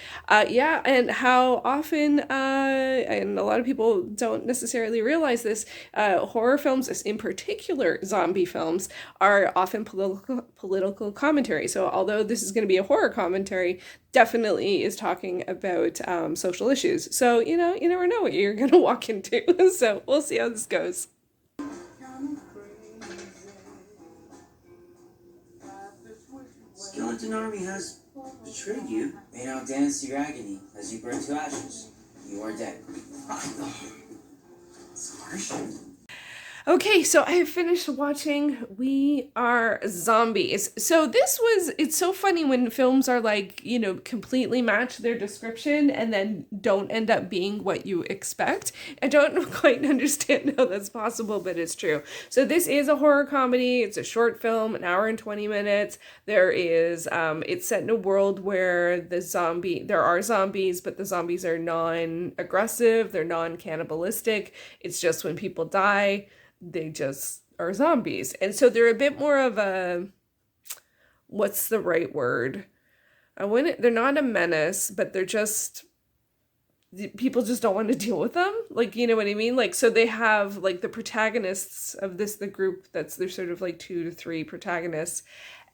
Yeah, and how often, and a lot of people don't necessarily realize this, horror films, in particular zombie films, are often political commentary. So although this is going to be a horror commentary, definitely is talking about social issues. So, you never know what you're going to walk into. So we'll see how this goes. Skeleton Army has betrayed you. They now dance your agony as you burn to ashes. You are dead. It's harsh. Okay, so I have finished watching We Are Zombies. So it's so funny when films are like, completely match their description and then don't end up being what you expect. I don't quite understand how that's possible, but it's true. So this is a horror comedy. It's a short film, an hour and 20 minutes. It's set in a world where there are zombies, but the zombies are non-aggressive, they're non-cannibalistic. It's just when people die, they just are zombies. And so they're a bit more of a, what's the right word? They're not a menace, but they're just, people just don't want to deal with them. Like, you know what I mean? Like, so they have like the protagonists of the group there's sort of like 2 to 3 protagonists,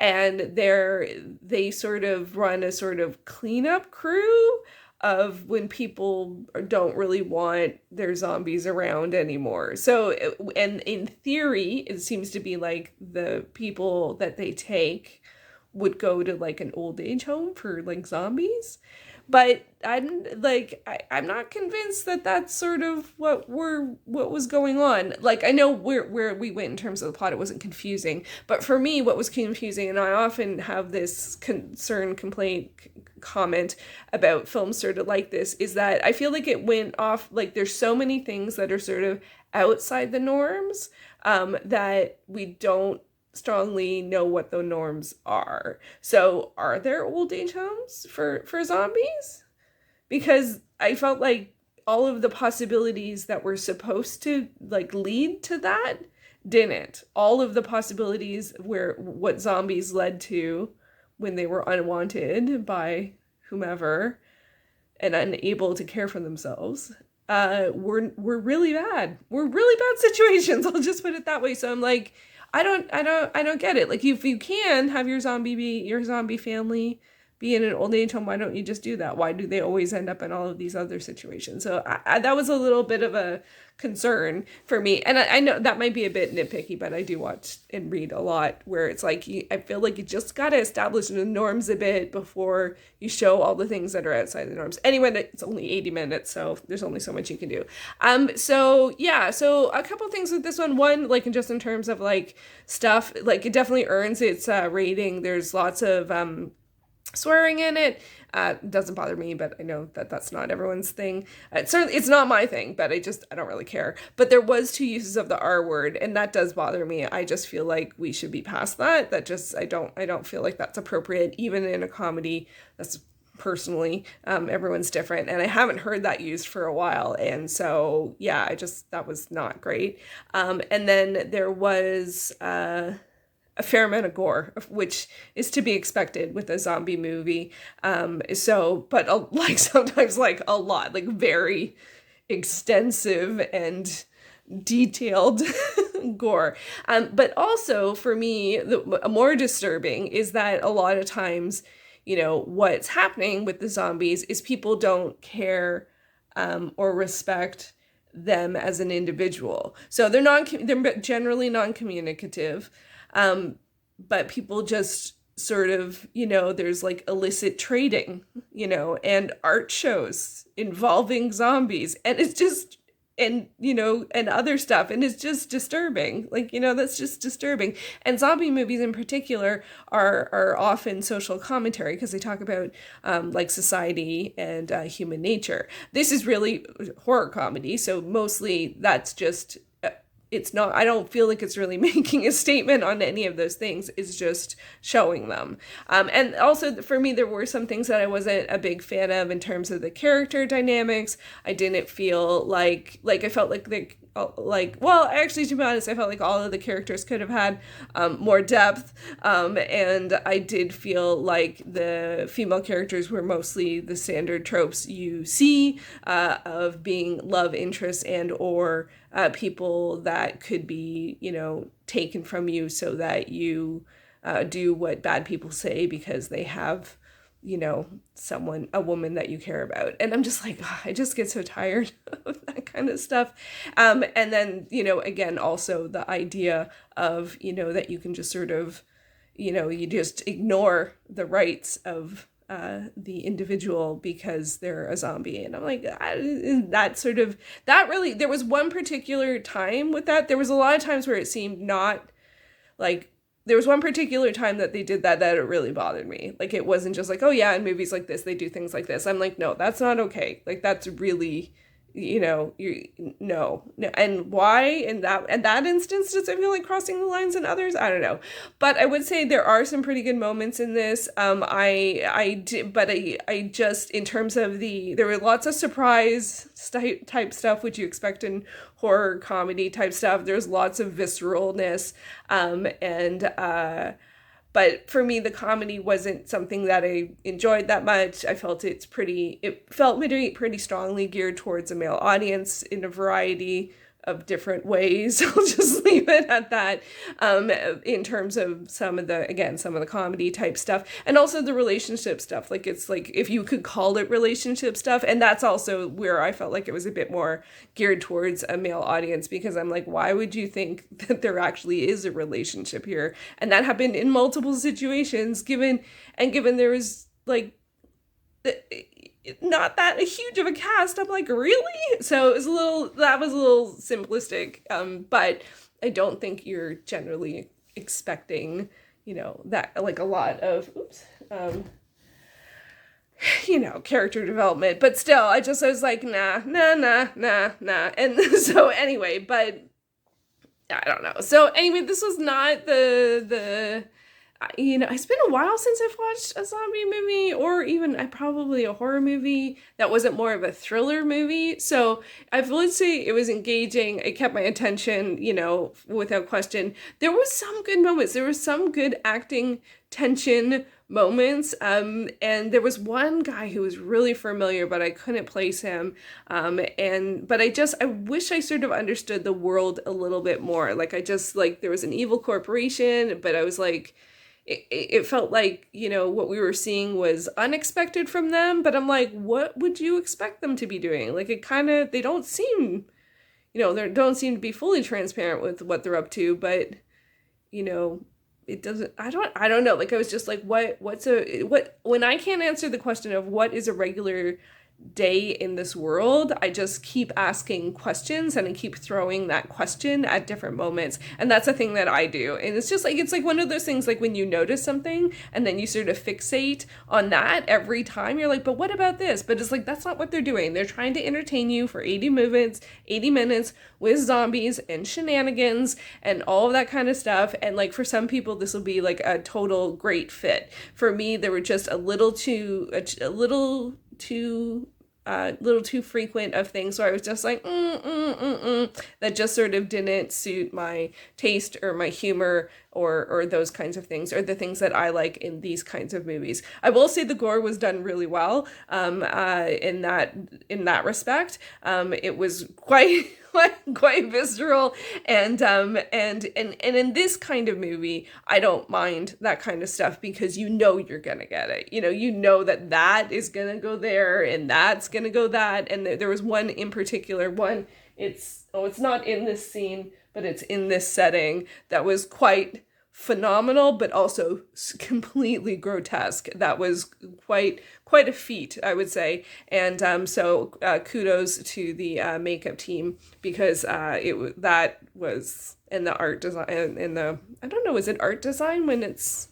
and they sort of run a sort of cleanup crew of when people don't really want their zombies around anymore. So, and in theory, it seems to be like the people that they take would go to like an old age home for like zombies. But I'm not convinced that that's sort of what was going on. Like, I know where we went in terms of the plot, it wasn't confusing, but for me, what was confusing, and I often have this comment about films sort of like this, is that I feel like it went off, like there's so many things that are sort of outside the norms, that we don't strongly know what the norms are. So are there old age homes for zombies? Because I felt like all of the possibilities that were supposed to like lead to that didn't. All of the possibilities where what zombies led to when they were unwanted by whomever and unable to care for themselves, were really bad. Were really bad situations. I'll just put it that way. So I'm like, I don't get it. Like, if you can have your zombie family be in an old age home, why don't you just do that? Why do they always end up in all of these other situations? So that was a little bit of a concern for me. And I know that might be a bit nitpicky, but I do watch and read a lot where it's like, I feel like you just got to establish the norms a bit before you show all the things that are outside the norms. Anyway, it's only 80 minutes, so there's only so much you can do. So yeah, so a couple things with this one. One, like, just in terms of like stuff, like it definitely earns its rating. There's lots of swearing in it. Doesn't bother me, but I know that that's not everyone's thing. It's not my thing, but I don't really care. But there was 2 uses of the R word, and that does bother me. I just feel like we should be past that. I don't feel like that's appropriate, even in a comedy. That's personally, everyone's different, and I haven't heard that used for a while, and so yeah, that was not great. And then there was a fair amount of gore, which is to be expected with a zombie movie. But like sometimes like a lot, like very extensive and detailed gore. But also for me, more disturbing is that a lot of times, what's happening with the zombies is people don't care or respect them as an individual. So they're generally non-communicative. But people just sort of, there's like illicit trading, and art shows involving zombies, and it's just, and other stuff, and it's just disturbing. Like, that's just disturbing. And zombie movies in particular are often social commentary, because they talk about like society and human nature. This is really horror comedy, so mostly that's just, it's not, I don't feel like it's really making a statement on any of those things. It's just showing them. And also for me, there were some things that I wasn't a big fan of in terms of the character dynamics. I didn't feel like I felt well, actually, to be honest, I felt like all of the characters could have had more depth. And I did feel like the female characters were mostly the standard tropes you see of being love interests and or people that could be, taken from you so that you do what bad people say because they have, a woman that you care about. And I'm just like, I just get so tired of that kind of stuff. And then, again, also the idea of, that you can just sort of, you just ignore the rights of the individual because they're a zombie. And I'm like, that sort of, that really, there was one particular time with that. There was a lot of times where it seemed not like, there was one particular time that they did that it really bothered me. Like, it wasn't just like, oh yeah, in movies like this, they do things like this. I'm like, no, that's not okay. Like, that's really, no. And why in that instance does it feel like crossing the lines in others? I don't know. But I would say there are some pretty good moments in this. I just, in terms of there were lots of surprise type stuff, which you expect in horror comedy type stuff. There's lots of visceralness, but for me, the comedy wasn't something that I enjoyed that much. I felt it felt pretty strongly geared towards a male audience in a variety of different ways. I'll just leave it at that, in terms of some of the comedy type stuff, and also the relationship stuff. Like, it's like, if you could call it relationship stuff, and that's also where I felt like it was a bit more geared towards a male audience, because I'm like, why would you think that there actually is a relationship here? And that happened in multiple situations, given there was like not that huge of a cast. I'm like, really? So that was a little simplistic, but I don't think you're generally expecting, that, like, a lot of character development. But still, I was like, nah. And so anyway, but I don't know. So anyway, this was not it's been a while since I've watched a zombie movie, or even probably a horror movie that wasn't more of a thriller movie. So I would say it was engaging. It kept my attention, without question. There was some good moments. There was some good acting, tension moments. And there was one guy who was really familiar, but I couldn't place him. But I wish I sort of understood the world a little bit more. Like, there was an evil corporation, but I was like, it felt like, what we were seeing was unexpected from them, but I'm like, what would you expect them to be doing? Like, they don't seem, they don't seem to be fully transparent with what they're up to, but, it doesn't, I don't know. Like, I was just like, when I can't answer the question of what is a regular day in this world, I just keep asking questions, and I keep throwing that question at different moments. And that's a thing that I do. And it's like one of those things, like when you notice something and then you sort of fixate on that every time, you're like, but what about this? But it's like, that's not what they're doing. They're trying to entertain you for 80 minutes with zombies and shenanigans and all of that kind of stuff. And like, for some people, this will be like a total great fit. For me, there were just a little too frequent of things, so I was just like, that just sort of didn't suit my taste or my humor or those kinds of things, or the things that I like in these kinds of movies. I will say the gore was done really well, in that respect. It was quite visceral, and in this kind of movie, I don't mind that kind of stuff, because you're gonna get it. That is gonna go there, and that's gonna go that. And there was one in particular, it's not in this scene, but it's in this setting, that was quite phenomenal, but also completely grotesque. That was quite a feat, I would say. And so kudos to the makeup team, because that was in the art design, I don't know, is it art design when it's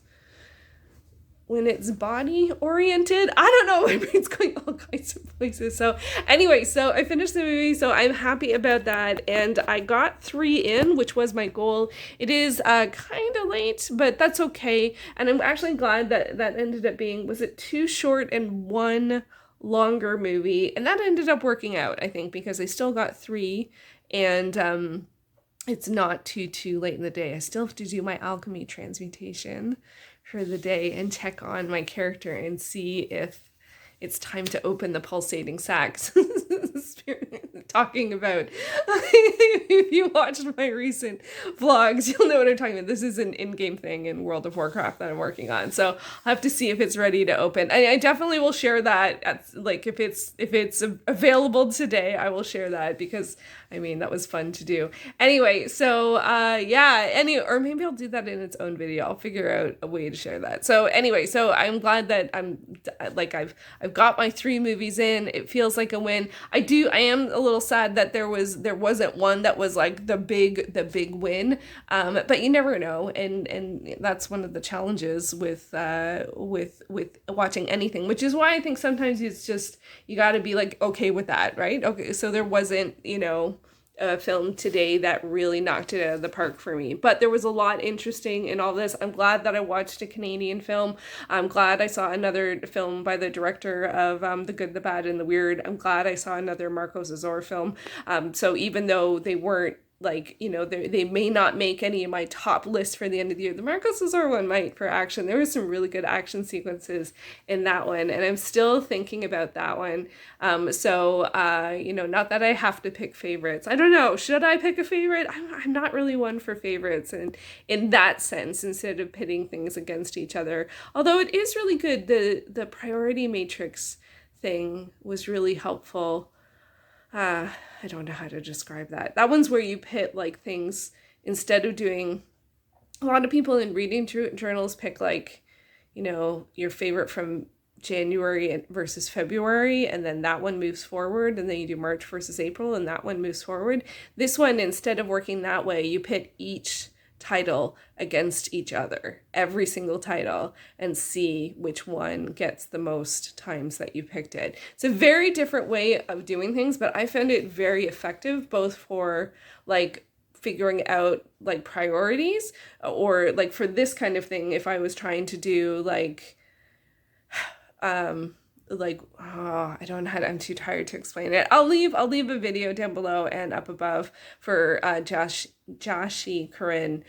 body oriented? I don't know, my brain's going all kinds of places. So anyway, so I finished the movie, so I'm happy about that, and I got 3 in, which was my goal. It is kind of late, but that's okay, and I'm actually glad that ended up being, was it 2 short and 1 longer movie, and that ended up working out, I think, because I still got 3, and it's not too late in the day. I still have to do my alchemy transmutation for the day and check on my character and see if it's time to open the pulsating sacs. Talking about, if you watched my recent vlogs, you'll know what I'm talking about. This is an in-game thing in World of Warcraft that I'm working on, so I'll have to see if it's ready to open. I definitely will share that if it's available today. I will share that, because I mean, that was fun to do. Anyway, so or maybe I'll do that in its own video. I'll figure out a way to share that. So anyway, so I'm glad that I've got my 3 movies in. It feels like a win. I am a little sad that there wasn't one that was like the big win. But you never know, and that's one of the challenges with watching anything, which is why I think sometimes it's just, you got to be like okay with that, right? Okay, so there wasn't, a film today that really knocked it out of the park for me, but there was a lot interesting in all this. I'm glad that I watched a Canadian film. I'm glad I saw another film by the director of The Good, the Bad, and the Weird. I'm glad I saw another Marcos Azor film. So even though they weren't they may not make any of my top lists for the end of the year, the Marcos Azor one might for action. There was some really good action sequences in that one, and I'm still thinking about that one. Not that I have to pick favorites. I don't know. Should I pick a favorite? I'm not really one for favorites, and in that sense, instead of pitting things against each other. Although it is really good. The priority matrix thing was really helpful. I don't know how to describe that. That one's where you pit like things, instead of doing, a lot of people in reading journals pick your favorite from January versus February, and then that one moves forward, and then you do March versus April, and that one moves forward. This one, instead of working that way, you pit each title against each other, every single title, and see which one gets the most times that you picked it. It's a very different way of doing things, but I found it very effective, both for figuring out priorities, or for this kind of thing, if I was trying to do I don't know how to, I'm too tired to explain it. I'll leave a video down below and up above for Joshi Corinne,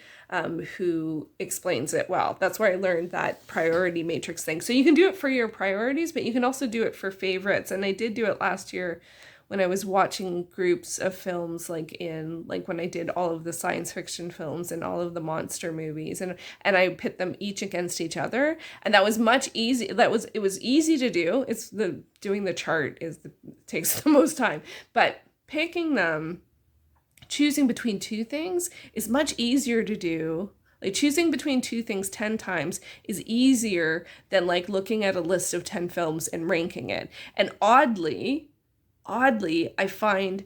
who explains it well. That's where I learned that priority matrix thing. So you can do it for your priorities, but you can also do it for favorites. And I did do it last year when I was watching groups of films, when I did all of the science fiction films and all of the monster movies, and I pit them each against each other, and that was much easy. It was easy to do. Doing the chart takes the most time, but picking them, choosing between 2 things is much easier to do. Choosing between 2 things 10 times is easier than looking at a list of 10 films and ranking it. And oddly, I find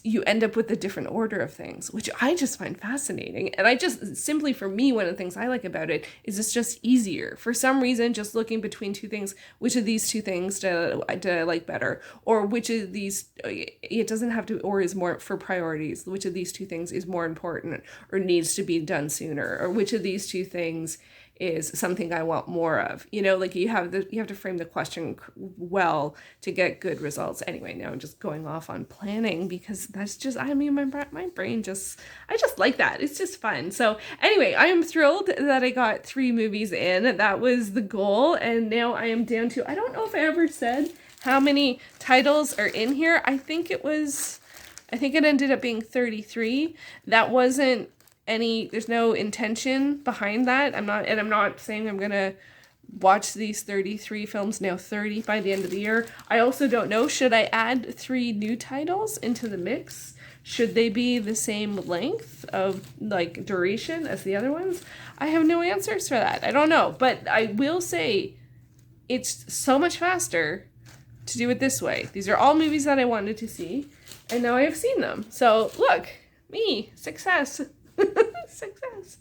you end up with a different order of things, which I just find fascinating. And I just, simply for me, one of the things I like about it is it's just easier. For some reason, just looking between 2 things, which of these 2 things did I like better? Or which of these, it doesn't have to, or is more for priorities, which of these 2 things is more important or needs to be done sooner? Or which of these 2 things is something I want more of? You have to frame the question well to get good results. Anyway, now I'm just going off on planning, because that's just, my brain I just like that. It's just fun. So anyway, I am thrilled that I got 3 movies in. That was the goal. And now I am down to, I don't know if I ever said how many titles are in here. I think it ended up being 33. That wasn't there's no intention behind that. I'm not saying I'm gonna watch these 33 films, now 30 by the end of the year. I also don't know, should I add 3 new titles into the mix? Should they be the same length of duration as the other ones? I have no answers for that. I don't know, but I will say it's so much faster to do it this way. These are all movies that I wanted to see, and now I have seen them. So look, me, success. Success.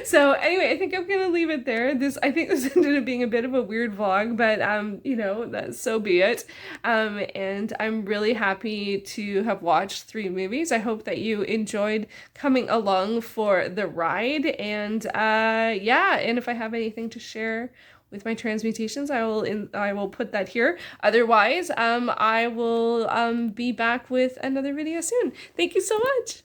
So anyway, I think I'm gonna leave it there. I think this ended up being a bit of a weird vlog, but so be it. And I'm really happy to have watched 3 movies. I hope that you enjoyed coming along for the ride, and and if I have anything to share with my transmutations, I will put that here. Otherwise, I will be back with another video soon. Thank you so much.